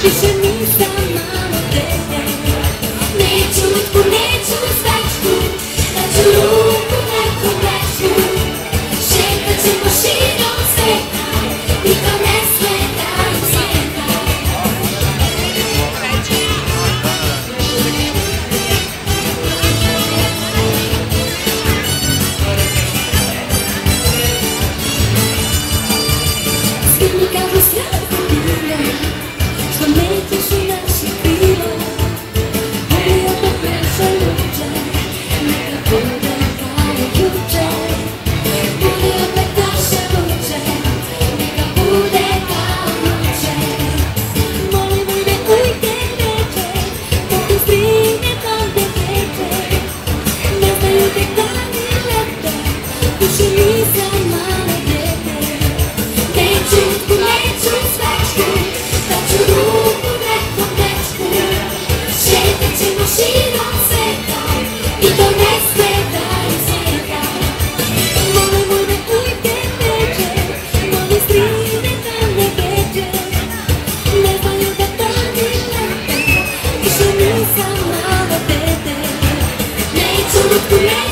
Više nisam malo dete. Neću nitku, neću stačku, daću ruku nekom večku. Šetat ćemo širom sveta, niko ne sme da im smeta. Svi mi kažu strah da bilo, što nećeš u naši krilo. Bolje opet naša ljuče, neka bude kao juče. Bolje opet naša ljuče, neka bude kao juče. Molim me ujke neće, da ti zbrine ovdje kreće. Ne znaju te dani lete, više nisam malo dete. Neću nitku, neću stačku, daću ruku nekom dečku. Šetat ćemo širom sveta, i to ne sme da im smeta. Molim me ujke neće, molim strine da ne beđe. Ne znaju da dani lete, više nisam malo dete. Neću nitku, neću